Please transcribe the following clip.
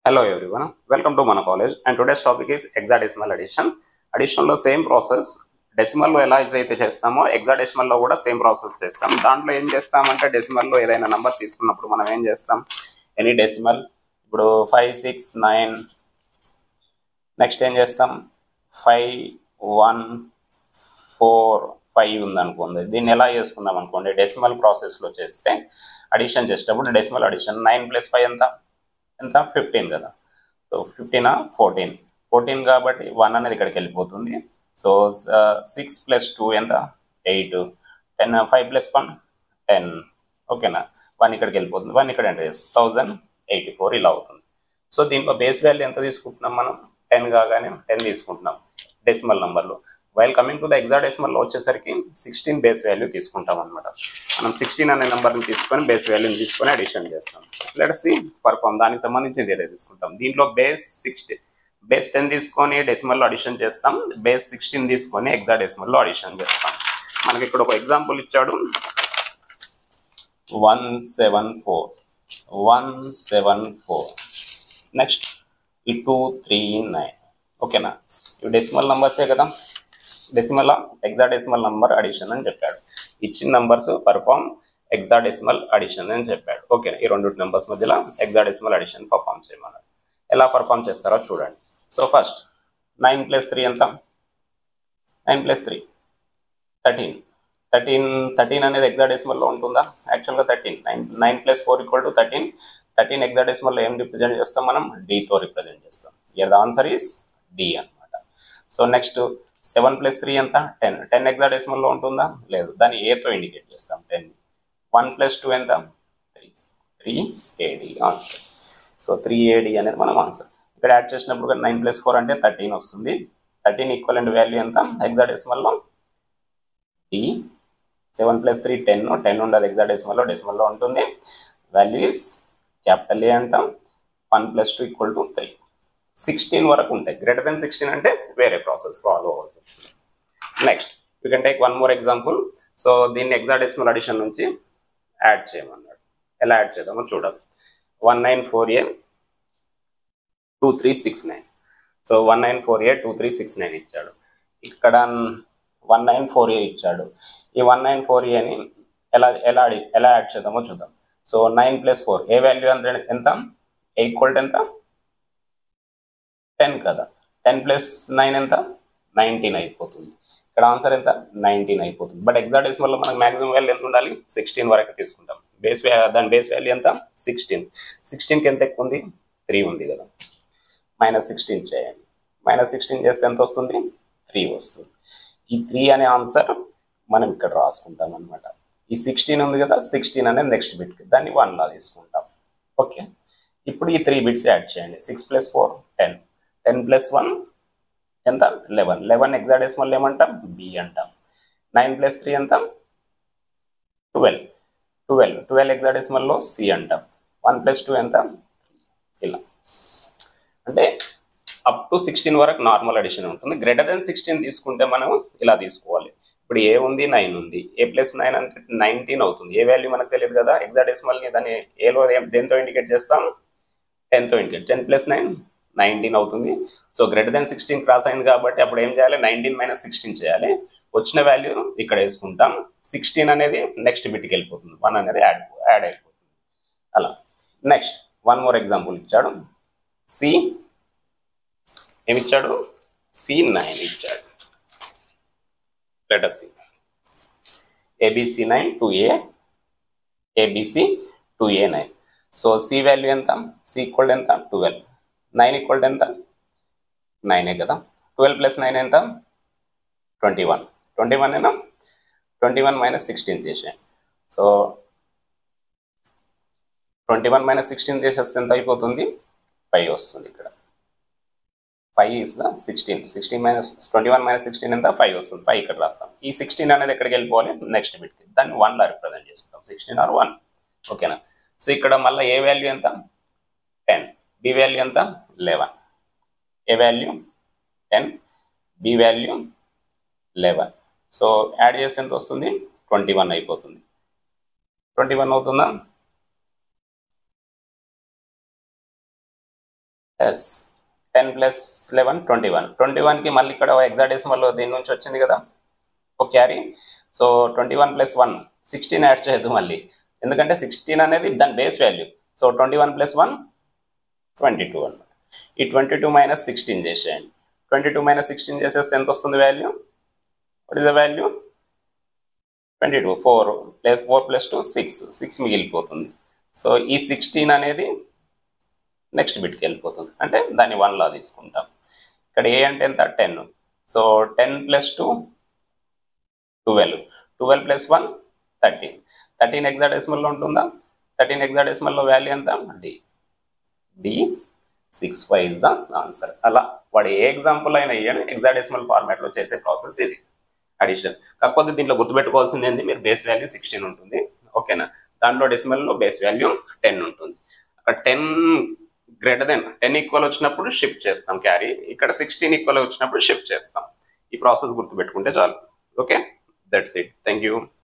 Hello everyone, welcome to Mana College and today's topic is hexadecimal addition. Addition లో same process decimal లో ఎలా అయితే చేస్తామో hexadecimal లో కూడా సేమ్ ప్రాసెస్ చేస్తాం. దాంట్లో ఏం చేస్తామంటే డెసిమల్ లో ఏదైనా నంబర్ తీసుకున్నప్పుడు మనం ఏం చేస్తాం, ఎనీ డెసిమల్ ఇప్పుడు 5 6 9 నెక్స్ట్ ఏం చేస్తాం 5 1 4 5 ఉంది అనుకోండి. దీన్ని ఎలా చేసుకుందాం అనుకోండి, డెసిమల్ ప్రాసెస్ లో చేస్తే అడిషన్ చేసేటప్పుడు డెసిమల్ అడిషన్ 9 + 5 ఎంత 15 కదా. సో 15 14 కాబట్టి 1 అనేది ఇక్కడికి వెళ్ళిపోతుంది. సో 6 + 2 ఎంత 8 10 5 + 1 10 ఓకేనా. 1 ఇక్కడికి వెళ్ళిపోతుంది, 1 ఇక్కడ ఎంటర్ చేస్తాం 1084 ఇలా అవుతుంది. సో దీంట్లో బేస్ వాల్యూ ఎంత తీసుకుంటున్నాం మనం, 10 కాగానే 10 తీసుకుంటున్నాం డెసిమల్ నెంబర్లో. వైల్ కమింగ్ టు ద హెక్సాడెసిమల్లో వచ్చేసరికి 16 బేస్ వాల్యూ తీసుకుంటాం అనమాట. మనం 16 అనే నెంబర్ని తీసుకొని బేస్ వాల్యూని తీసుకొని అడిషన్ చేస్తాం. Let's see perform. దానికి సంబంధించి వేరే తీసుకుంటాం. దీంట్లో బేస్ 10 తీసుకొని డెసిమల్లో అడిషన్ చేస్తాం, బేస్ 16 తీసుకొని హెక్సాడెసిమల్లో అడిషన్ చేస్తాం. మనకి ఇక్కడ ఒక ఎగ్జాంపుల్ ఇచ్చాడు 174 నెక్స్ట్ 239 ఓకేనా. ఇవి డెసిమల్ నంబర్సే కదా, డెసిమల్ హెక్సాడెసిమల్ నంబర్ అడిషన్ అని చెప్పాడు. ఇచ్చిన నంబర్స్ పర్ఫామ్ హెక్సాడెసిమల్ అడిషన్ అని చెప్పాడు. ఓకే, ఈ రెండు నెంబర్స్ మధ్యలో హెక్సాడెసిమల్ అడిషన్ పర్ఫామ్ చేయమన్నాడు. ఎలా పర్ఫామ్ చేస్తారో చూడండి. సో ఫస్ట్ 9 + 3 ఎంత, 9 + 3 13 అనేది హెక్సాడెసిమల్లో ఉంటుందా, యాక్చువల్గా 13. 9 + 4 = 13 హెక్సాడెసిమల్లో ఏం రిప్రజెంట్ చేస్తాం మనం, డీతో రిప్రజెంట్ చేస్తాం. Here the answer is D అనమాట. సో నెక్స్ట్ 7 + 3 ఎంత 10 హెక్సాడెసిమల్లో ఉంటుందా, లేదు, దాన్ని ఏతో ఇండికేట్ చేస్తాం 10. 1 + 2 ఎంత 3AD ఆన్సర్. సో 3AD అనేది మనం ఆన్సర్. ఇక్కడ యాడ్ చేసినప్పుడు 9 + 4 అంటే 13 వస్తుంది. 13 ఈక్వలెంట్ వాల్యూ ఎంత హెక్సాడెసిమల్లో డి. 7 + 3 10 ఉండదు హెక్సాడెసిమల్లో, డెసిమల్లో ఉంటుంది. వాల్యూ ఇస్ క్యాపిటల్ ఏ అంటాం. 1 + 2 = 3. 16 వరకు ఉంటాయి. గ్రేటర్ దెన్ 16 అంటే వేరే ప్రాసెస్ ఫాలో అవ్వాల్సి వస్తుంది. Next you can take one more example. So దీన్ని హెక్సాడెసిమల్ అడిషన్ నుంచి యాడ్ చేయమన్నాడు. ఎలా యాడ్ చేద్దామో చూడాలి. 194A 2369. సో 194A 2369 ఇచ్చాడు. ఇక్కడ 194A ఇచ్చాడు. ఈ 194Aని ఎలా యాడ్ చేద్దామో చూద్దాం. సో 9 + 4 ఏ వాల్యూ ఎంత, ఏ ఈక్వల్ ఎంత 10 కదా. 10 + 9 ఎంత 19 అయిపోతుంది. ఇక్కడ ఆన్సర్ ఎంత 19 అయిపోతుంది. బట్ హెక్సాడెసిమల్లో మనకు మాక్సిమం వాల్యూ ఎంత ఉండాలి, 16 వరకు తీసుకుంటాం. దాని బేస్ వాల్యూ ఎంత 16కి ఎంత ఎక్కువ ఉంది, 3 ఉంది కదా. -16 చేయండి. -16 చేస్తే ఎంత వస్తుంది, 3 వస్తుంది. ఈ 3 అనే ఆన్సర్ మనం ఇక్కడ రాసుకుంటాం అనమాట. ఈ 16 ఉంది కదా, 16 అనేది నెక్స్ట్ బిట్, దాన్ని 1 లా తీసుకుంటాం. ఓకే, ఇప్పుడు ఈ 3 బిట్స్ యాడ్ చేయండి. 6 + 4 10 10 + 1 ఎంత 11 హెక్సాడెసిమల్ ఏమంటాం, బి అంటాం. 9 + 3 ఎంత 12 హెక్సాడెసిమల్లో సి అంటాం. 1 + 2 ఎంత, ఇలా. అంటే అప్ టు 16 వరకు నార్మల్ అడిషన్ ఉంటుంది. గ్రేటర్ దెన్ 16 తీసుకుంటే మనం ఇలా తీసుకోవాలి. ఇప్పుడు ఏ ఉంది 9 ఉంది, A + 9 అంటే 19 అవుతుంది. ఏ వాల్యూ మనకు తెలియదు కదా, హెక్సాడెసిమల్ని దాన్ని ఏలో దేంతో ఇండికేట్ చేస్తాం, 10తో ఇండికేట్. 10 + 9 19 అవుతుంది. సో గ్రేటర్ దెన్ 16 క్రాస్ అయింది కాబట్టి అప్పుడు ఏం చేయాలి, 19 - 16 చేయాలి. వచ్చిన వాల్యూ ఇక్కడ వేసుకుంటాం. 16 అనేది నెక్స్ట్ బిట్కి వెళ్ళిపోతుంది, 1 అనేది యాడ్ అయిపోతుంది అలా. నెక్స్ట్ వన్ మోర్ ఎగ్జాంపుల్ ఇచ్చాడు. ఏమిచ్చాడు, C9 ఇచ్చాడు. Letter C ABC9 2A ABC 2A9. So C value ఎంత, సి ఈక్వల్ ఎంత 12, 9 ఈక్వల్ ఎంత 9 కదా. 12 + 9 ఎంత 21 ఏనా. 21 - 16 చేసేయండి. సో 21 - 16 చేసేస్తే ఎంత అయిపోతుంది, 5 వస్తుంది. ఇక్కడ 5 is the 16. 21 - 16 ఎంత 5 వస్తుంది. 5 ఇక్కడ రాస్తాం. ఈ 16 అనేది ఎక్కడికి వెళ్ళిపోవాలి, నెక్స్ట్ బిట్కి. దాన్ని 1 లా రిప్రజెంట్ చేసుకుంటాం, 16 or 1 ఓకేనా. సో ఇక్కడ మళ్ళీ ఏ వాల్యూ ఎంత 10, బి వాల్యూ ఎంత 11. A value 10, B value 11. So add చేస్తే ఎంత వస్తుంది, 21 అయిపోతుంది. 21 అవుతుందా. ఎస్ 10 ప్లస్ 11 21 21కి మళ్ళీ ఇక్కడ హెక్సాడెసిమల్ దీని నుంచి వచ్చింది కదా ఒక క్యారీ. సో 21 ప్లస్ 1 16 యాడ్ చేయొద్దు మళ్ళీ, ఎందుకంటే 16 అనేది దాని బేస్ వాల్యూ. సో 21 ప్లస్ 1 22 అన్నమాట. ఈ 22 మైనస్ 16 చేసేయండి. 22 మైనస్ 16 చేసేస్తే ఎంత వస్తుంది value? What is the value? 22. 4 plus 2 6 మిగిలిపోతుంది. సో ఈ 16 అనేది నెక్స్ట్ బిట్కి వెళ్ళిపోతుంది, అంటే దాన్ని 1లా తీసుకుంటాం. ఇక్కడ ఏ అంటే ఎంత? 10. సో 10 ప్లస్ 2 12 ప్లస్ 1 13 హెక్సాడెసిమల్లో ఉంటుందా? 13 హెక్సాడెసిమల్లో వాల్యూ ఎంత? D 65 is the answer. అలా వాడు ఏ ఎగ్జాంపుల్ అయినా ఇవ్వండి, హెక్సాడెసిమల్ ఫార్మాట్లో చేసే ప్రాసెస్ ఇది అడిషన్. కాకపోతే దీంట్లో గుర్తుపెట్టుకోవాల్సింది ఏంటి, మీరు బేస్ వాల్యూ 16 ఉంటుంది, ఓకేనా? దాంట్లో డెసిమల్లో బేస్ వాల్యూ 10 ఉంటుంది. అక్కడ 10 గ్రేటర్ దెన్ 10 ఈక్వల్ వచ్చినప్పుడు షిఫ్ట్ చేస్తాం క్యారీ, ఇక్కడ 16 ఈక్వల్ వచ్చినప్పుడు షిఫ్ట్ చేస్తాం. ఈ ప్రాసెస్ గుర్తుపెట్టుకుంటే చాలు. Okay, that's it. Thank you.